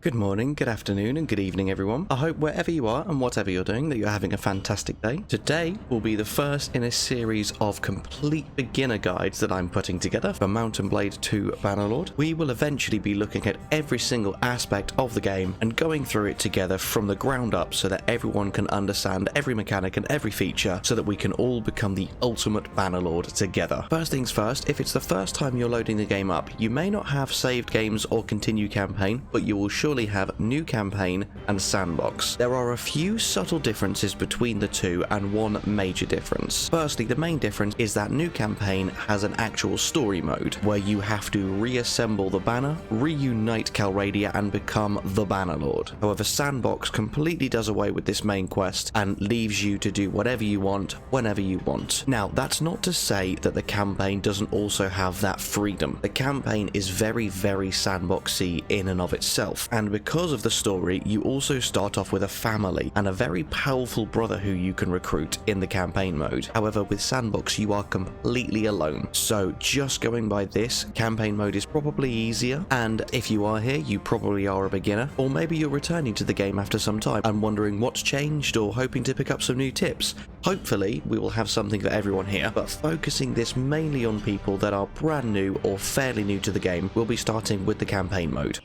Good morning, good afternoon, and good evening, everyone. I hope wherever you are and whatever you're doing that you're having a fantastic day. Today will be the first in a series of complete beginner guides that I'm putting together for Mount & Blade 2 Bannerlord. We will eventually be looking at every single aspect of the game and going through it together from the ground up so that everyone can understand every mechanic and every feature so that we can all become the ultimate Bannerlord together. First things first, if it's the first time you're loading the game up, you may not have saved games or continue campaign, but you will surely have new campaign and sandbox. There are a few subtle differences between the two and one major difference. Firstly, the main difference is that new campaign has an actual story mode where you have to reassemble the banner, reunite Calradia and become the Bannerlord. However, sandbox completely does away with this main quest and leaves you to do whatever you want whenever you want. Now, that's not to say that the campaign doesn't also have that freedom. The campaign is very sandboxy in and of itself, and because of the story, you also start off with a family and a very powerful brother who you can recruit in the campaign mode. However, with sandbox, you are completely alone. So just going by this, campaign mode is probably easier, and if you are here, you probably are a beginner, or maybe you're returning to the game after some time and wondering what's changed or hoping to pick up some new tips. Hopefully, we will have something for everyone here, but focusing this mainly on people that are brand new or fairly new to the game, we'll be starting with the campaign mode.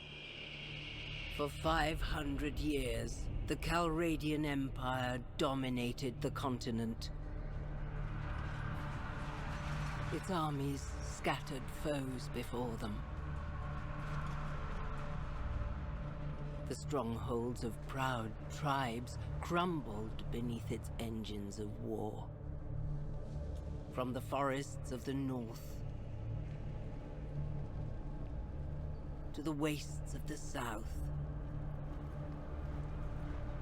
For 500 years, the Calradian Empire dominated the continent. Its armies scattered foes before them. The strongholds of proud tribes crumbled beneath its engines of war. From the forests of the north to the wastes of the south,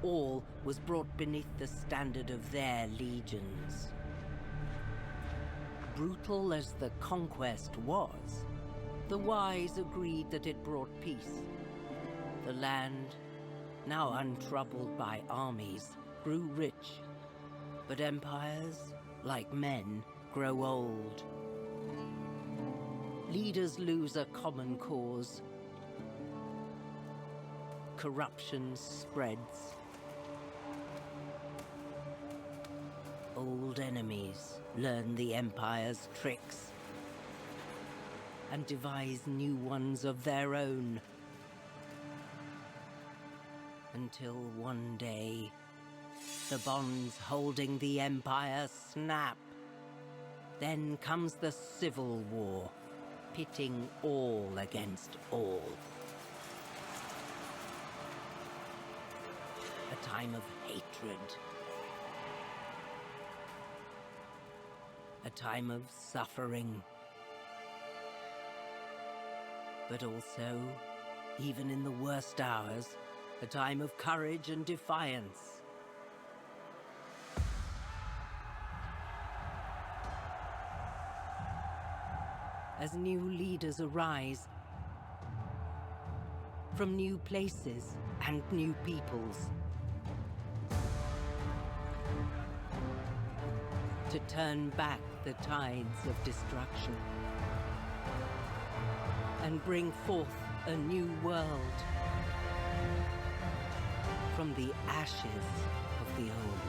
all was brought beneath the standard of their legions. Brutal as the conquest was, the wise agreed that it brought peace. The land, now untroubled by armies, grew rich, but empires, like men, grow old. Leaders lose a common cause. Corruption spreads. Old enemies learn the Empire's tricks and devise new ones of their own. Until one day, the bonds holding the Empire snap. Then comes the Civil War, pitting all against all. A time of hatred. A time of suffering. But also, even in the worst hours, a time of courage and defiance. As new leaders arise, from new places and new peoples, to turn back the tides of destruction and bring forth a new world from the ashes of the old.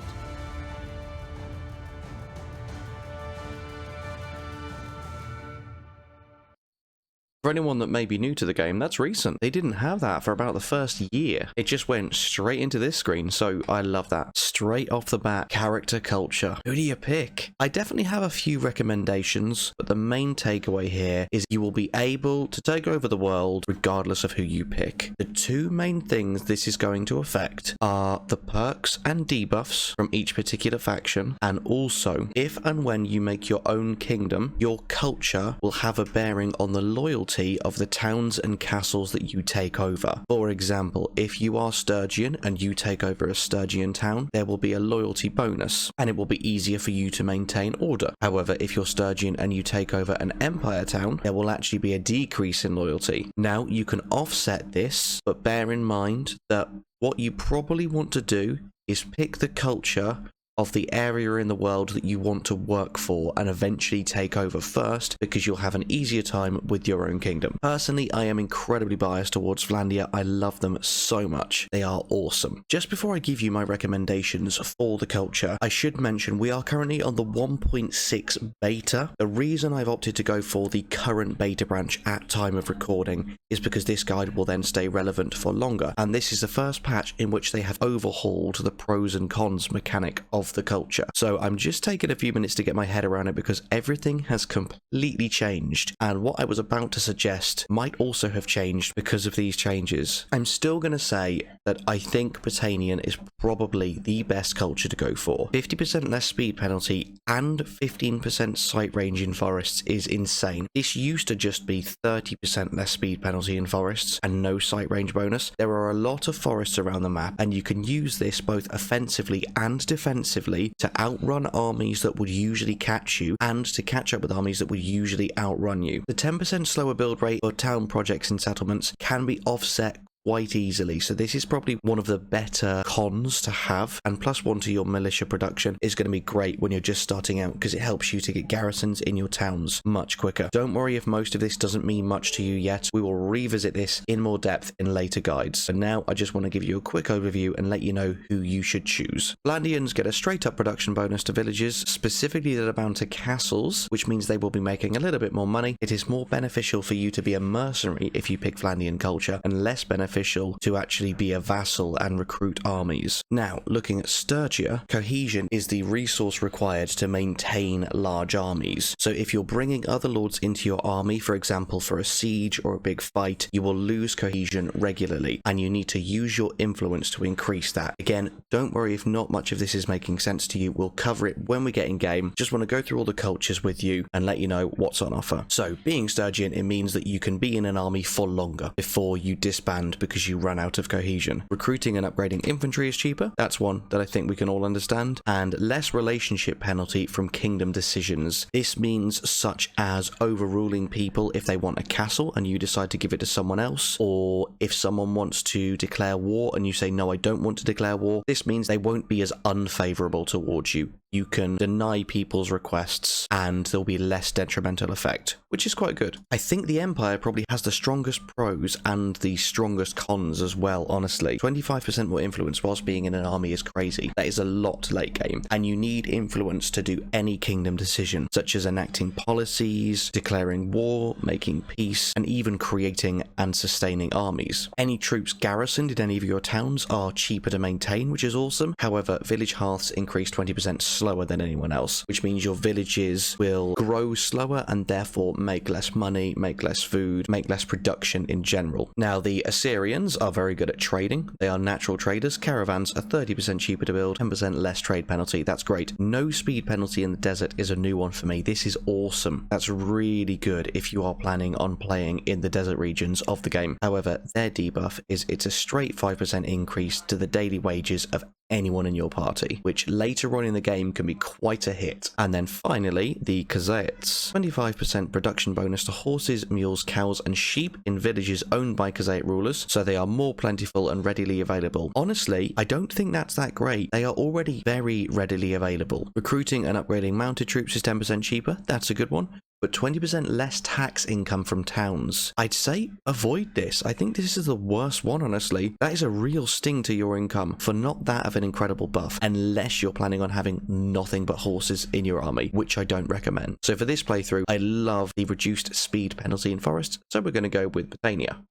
For anyone that may be new to the game, that's recent. They didn't have that for about the first year. It just went straight into this screen, so I love that. Straight off the bat, character culture. Who do you pick? I definitely have a few recommendations, but the main takeaway here is you will be able to take over the world regardless of who you pick. The two main things this is going to affect are the perks and debuffs from each particular faction, and also if and when you make your own kingdom, your culture will have a bearing on the loyalty of the towns and castles that you take over. For example, if you are Sturgian and you take over a Sturgian town, there will be a loyalty bonus, and it will be easier for you to maintain order. However, if you're Sturgian and you take over an Empire town, there will actually be a decrease in loyalty. Now, you can offset this, but bear in mind that what you probably want to do is pick the culture of the area in the world that you want to work for and eventually take over first, because you'll have an easier time with your own kingdom. Personally, I am incredibly biased towards Vlandia. I love them so much. They are awesome. Just before I give you my recommendations for the culture, I should mention we are currently on the 1.6 beta. The reason I've opted to go for the current beta branch at time of recording is because this guide will then stay relevant for longer, and this is the first patch in which they have overhauled the pros and cons mechanic of the culture. So I'm just taking a few minutes to get my head around it, because everything has completely changed, and what I was about to suggest might also have changed because of these changes. I'm still going to say that I think Britannian is probably the best culture to go for. 50% less speed penalty and 15% sight range in forests is insane. This used to just be 30% less speed penalty in forests and no sight range bonus. There are a lot of forests around the map, and you can use this both offensively and defensively to outrun armies that would usually catch you, and to catch up with armies that would usually outrun you. The 10% slower build rate for town projects and settlements can be offset quite easily, so this is probably one of the better cons to have, and +1 to your militia production is going to be great when you're just starting out, because it helps you to get garrisons in your towns much quicker. Don't worry if most of this doesn't mean much to you yet. We will revisit this in more depth in later guides. For now, I just want to give you a quick overview and let you know who you should choose. Vlandians get a straight up production bonus to villages, specifically that are bound to castles, which means they will be making a little bit more money. It is more beneficial for you to be a mercenary if you pick Vlandian culture, and less beneficial to actually be a vassal and recruit armies. Now, looking at Sturgia, cohesion is the resource required to maintain large armies. So if you're bringing other lords into your army, for example for a siege or a big fight, you will lose cohesion regularly, and you need to use your influence to increase that. Again, don't worry if not much of this is making sense to you. We'll cover it when we get in game. Just want to go through all the cultures with you and let you know what's on offer. So being Sturgian, it means that you can be in an army for longer before you disband because you run out of cohesion. Recruiting and upgrading infantry is cheaper. That's one that I think we can all understand. And less relationship penalty from kingdom decisions. This means such as overruling people if they want a castle and you decide to give it to someone else, or if someone wants to declare war and you say, no, I don't want to declare war. This means they won't be as unfavorable towards you. You can deny people's requests and there'll be less detrimental effect, which is quite good. I think the Empire probably has the strongest pros and the strongest cons as well, honestly. 25% more influence whilst being in an army is crazy. That is a lot late game, and you need influence to do any kingdom decision, such as enacting policies, declaring war, making peace, and even creating and sustaining armies. Any troops garrisoned in any of your towns are cheaper to maintain, which is awesome. However, village hearths increase 20% slower than anyone else, which means your villages will grow slower and therefore make less money, make less food, make less production in general. Now, the Assyrians are very good at trading. They are natural traders. Caravans are 30% cheaper to build, 10% less trade penalty. That's great. No speed penalty in the desert is a new one for me. This is awesome. That's really good if you are planning on playing in the desert regions of the game. However, their debuff is it's a straight 5% increase to the daily wages of anyone in your party, which later on in the game can be quite a hit. And then finally, the Khazaits. 25% production bonus to horses, mules, cows, and sheep in villages owned by Khazait rulers, so they are more plentiful and readily available. Honestly, I don't think that's that great. They are already very readily available. Recruiting and upgrading mounted troops is 10% cheaper. That's a good one. But 20% less tax income from towns. I'd say avoid this. I think this is the worst one, honestly. That is a real sting to your income for not that of an incredible buff, unless you're planning on having nothing but horses in your army, which I don't recommend. So for this playthrough, I love the reduced speed penalty in forests, so we're going to go with Britannia.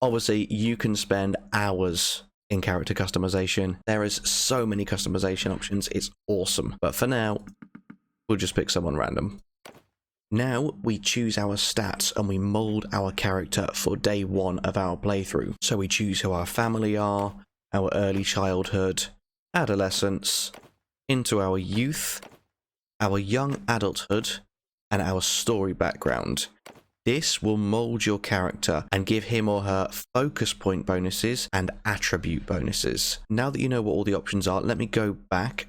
Obviously, you can spend hours in character customization. There is so many customization options. It's awesome. But for now, we'll just pick someone random. Now we choose our stats and we mold our character for day one of our playthrough. So we choose who our family are, our early childhood, adolescence, into our youth, our young adulthood, and our story background. This will mold your character and give him or her focus point bonuses and attribute bonuses. Now that you know what all the options are, let me go back.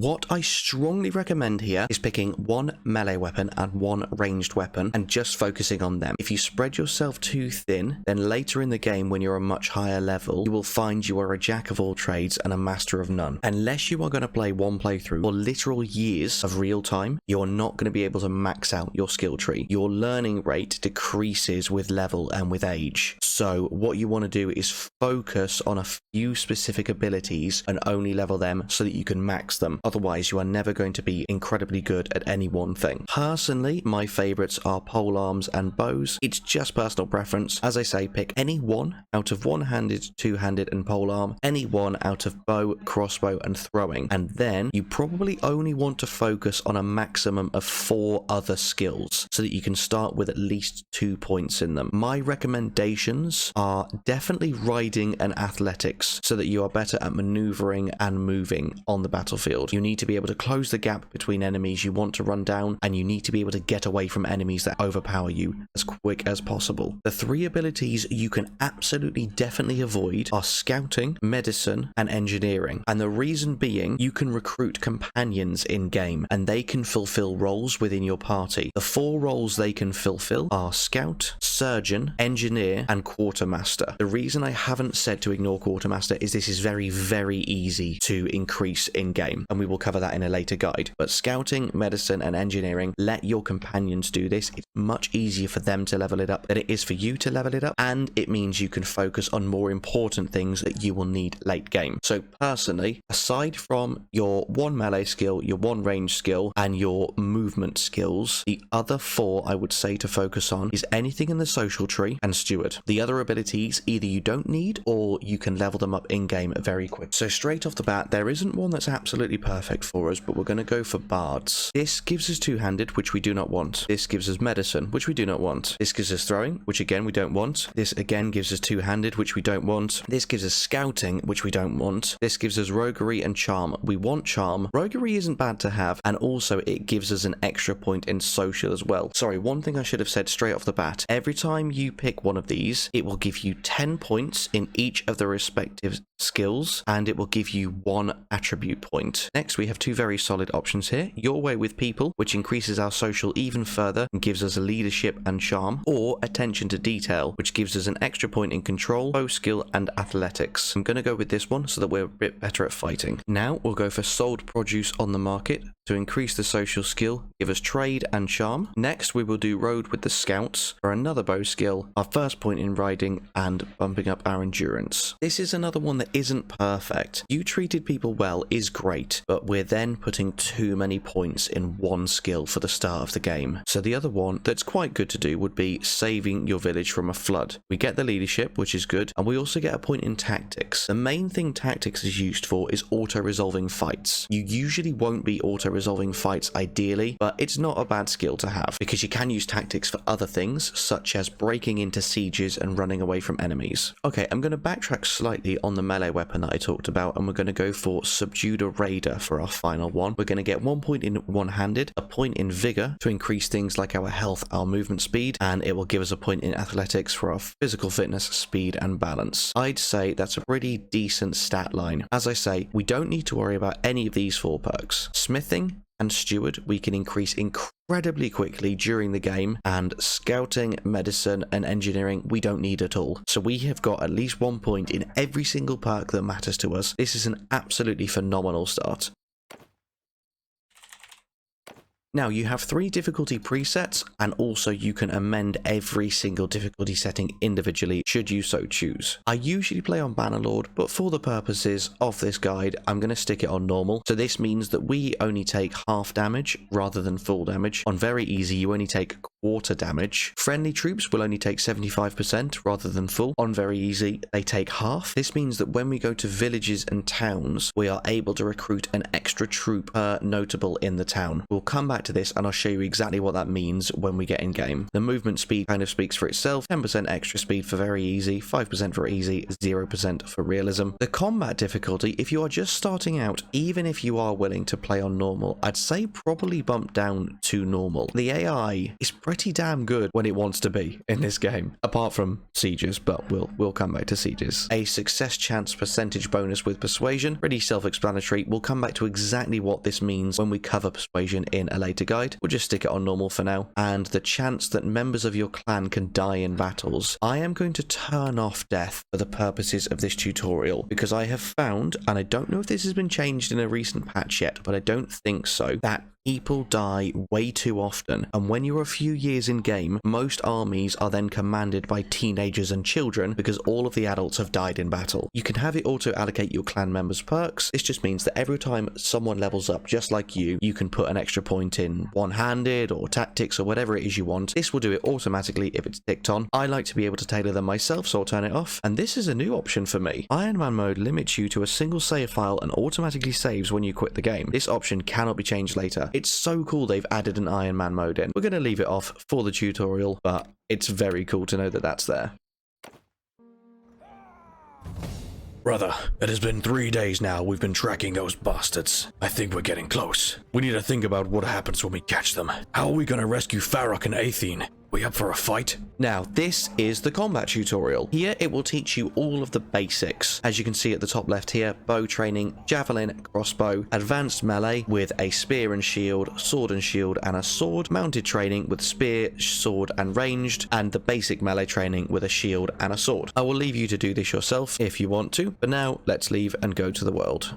What I strongly recommend here is picking one melee weapon and one ranged weapon and just focusing on them. If you spread yourself too thin, then later in the game when you're a much higher level, you will find you are a jack of all trades and a master of none. Unless you are going to play one playthrough or literal years of real time, you're not going to be able to max out your skill tree. Your learning rate decreases with level and with age. So what you want to do is focus on a few specific abilities and only level them so that you can max them. Otherwise, you are never going to be incredibly good at any one thing. Personally, my favorites are polearms and bows. It's just personal preference. As I say, pick any one out of one-handed, two-handed and polearm, any one out of bow, crossbow and throwing, and then you probably only want to focus on a maximum of 4 other skills so that you can start with at least 2 points in them. My recommendations are definitely riding and athletics so that you are better at maneuvering and moving on the battlefield. You need to be able to close the gap between enemies you want to run down, and you need to be able to get away from enemies that overpower you as quick as possible. The 3 abilities you can absolutely definitely avoid are scouting, medicine and engineering, and the reason being you can recruit companions in game and they can fulfill roles within your party. The 4 roles they can fulfill are scout, surgeon, engineer and quartermaster. The reason I haven't said to ignore quartermaster is this is very, very easy to increase in game, and we will cover that in a later guide. But scouting, medicine and engineering, let your companions do this. It's much easier for them to level it up than it is for you to level it up, and it means you can focus on more important things that you will need late game. So personally, aside from your 1 melee skill, your 1 range skill and your movement skills, the other 4 I would say to focus on is anything in the social tree and steward. The other abilities either you don't need or you can level them up in game very quick. So straight off the bat, there isn't one that's absolutely perfect for us, but we're going to go for bards. This gives us two-handed, which we do not want. This gives us medicine, which we do not want. This gives us throwing, which again we don't want. This again gives us two-handed, which we don't want. This gives us scouting, which we don't want. This gives us roguery and charm. We want charm. Roguery isn't bad to have, and also it gives us an extra point in social as well. Sorry, one thing I should have said straight off the bat. Every time you pick one of these, it will give you 10 points in each of the respective skills, and it will give you 1 attribute point. Next, we have 2 very solid options here. Your Way with People, which increases our social even further and gives us a leadership and charm, or Attention to Detail, which gives us an extra point in control, bow skill and athletics. I'm going to go with this one so that we're a bit better at fighting. Now we'll go for Sold Produce on the Market to increase the social skill, give us trade and charm. Next, we will do Road with the Scouts for another bow skill, our first point in riding and bumping up our endurance. This is another one that isn't perfect. You treated people well is great, but we're then putting too many points in one skill for the start of the game. So the other one that's quite good to do would be saving your village from a flood. We get the leadership, which is good, and we also get a point in tactics. The main thing tactics is used for is auto-resolving fights. You usually won't be auto-resolving fights ideally, but it's not a bad skill to have because you can use tactics for other things such as breaking into sieges and running away from enemies. Okay, I'm going to backtrack slightly on the melee weapon that I talked about, and we're going to go for Subdued a Raider for our final one. We're going to get 1 point in one-handed, a point in vigor to increase things like our health, our movement speed, and it will give us a point in athletics for our physical fitness, speed and balance. I'd say that's a pretty decent stat line. As I say, we don't need to worry about any of these 4 perks. Smithing and Steward we can increase incredibly quickly during the game, and Scouting, Medicine and Engineering we don't need at all. So we have got at least 1 point in every single perk that matters to us. This is an absolutely phenomenal start. Now you have 3 difficulty presets, and also you can amend every single difficulty setting individually should you so choose. I usually play on Bannerlord, but for the purposes of this guide I'm going to stick it on normal. So this means that we only take half damage rather than full damage. On very easy you only take quarter damage. Friendly troops will only take 75% rather than full. On very easy they take half. This means that when we go to villages and towns we are able to recruit an extra troop per notable in the town. We'll come back to this and I'll show you exactly what that means when we get in game. The movement speed kind of speaks for itself. 10% extra speed for very easy, 5% for easy, 0% for realism. The combat difficulty, if you are just starting out, even if you are willing to play on normal, I'd say probably bump down to normal. The AI is pretty damn good when it wants to be in this game, apart from sieges, but we'll come back to sieges. A success chance percentage bonus with persuasion, pretty self-explanatory. We'll come back to exactly what this means when we cover persuasion in a later guide. We'll just stick it on normal for now. And the chance that members of your clan can die in battles. I am going to turn off death for the purposes of this tutorial because I have found, and I don't know if this has been changed in a recent patch yet, but I don't think so, that people die way too often, and when you're a few years in game, most armies are then commanded by teenagers and children because all of the adults have died in battle. You can have it auto allocate your clan members perks. This just means that every time someone levels up just like you can put an extra point in one-handed or tactics or whatever it is you want. This will do it automatically if it's ticked on. I like to be able to tailor them myself, so I'll turn it off. And this is a new option for me. Iron Man mode limits you to a single save file and automatically saves when you quit the game. This option cannot be changed later. It's so cool they've added an Iron Man mode in. We're going to leave it off for the tutorial, but it's very cool to know that that's there. Brother, it has been 3 days now we've been tracking those bastards. I think we're getting close. We need to think about what happens when we catch them. How are we gonna rescue Farok and Athene? We up for a fight? Now, this is the combat tutorial. Here, it will teach you all of the basics. As you can see at the top left here, bow training, javelin, crossbow, advanced melee with a spear and shield, sword and shield and a sword, mounted training with spear, sword and ranged, and the basic melee training with a shield and a sword. I will leave you to do this yourself if you want to, but now let's leave and go to the world.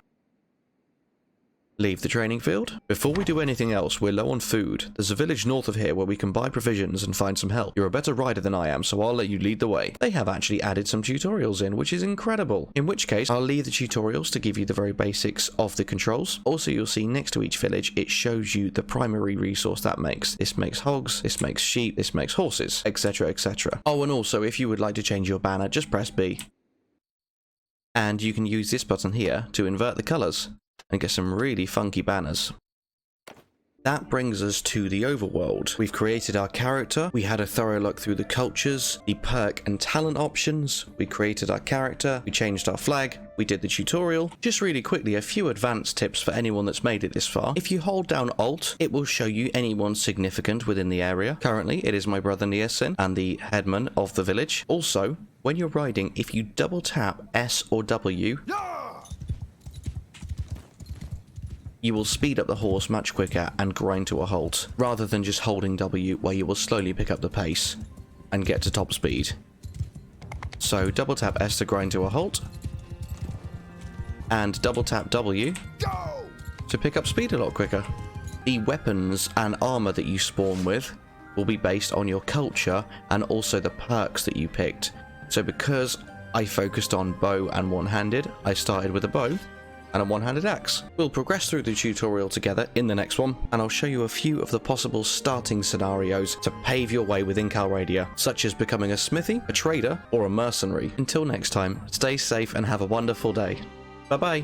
Leave the training field. Before we do anything else, we're low on food. There's a village north of here where we can buy provisions and find some help. You're a better rider than I am, so I'll let you lead the way. They have actually added some tutorials in, which is incredible. In which case, I'll leave the tutorials to give you the very basics of the controls. Also, you'll see next to each village, it shows you the primary resource that makes. This makes hogs, this makes sheep, this makes horses, etc, etc. Oh, and also, if you would like to change your banner, just press B. And you can use this button here to invert the colors and get some really funky banners. That brings us to the overworld. We've created our character, we had a thorough look through the cultures, the perk and talent options, we created our character, we changed our flag, we did the tutorial. Just really quickly, a few advanced tips for anyone that's made it this far. If you hold down Alt, it will show you anyone significant within the area. Currently, it is my brother Niacin and the headman of the village. Also, when you're riding, if you double tap S or W, you will speed up the horse much quicker and grind to a halt, rather than just holding W where you will slowly pick up the pace and get to top speed. So double tap S to grind to a halt, and double tap W to pick up speed a lot quicker. The weapons and armor that you spawn with will be based on your culture and also the perks that you picked. So because I focused on bow and one-handed, I started with a bow and a one-handed axe. We'll progress through the tutorial together in the next one, and I'll show you a few of the possible starting scenarios to pave your way within Calradia, such as becoming a smithy, a trader, or a mercenary. Until next time, stay safe and have a wonderful day. Bye-bye.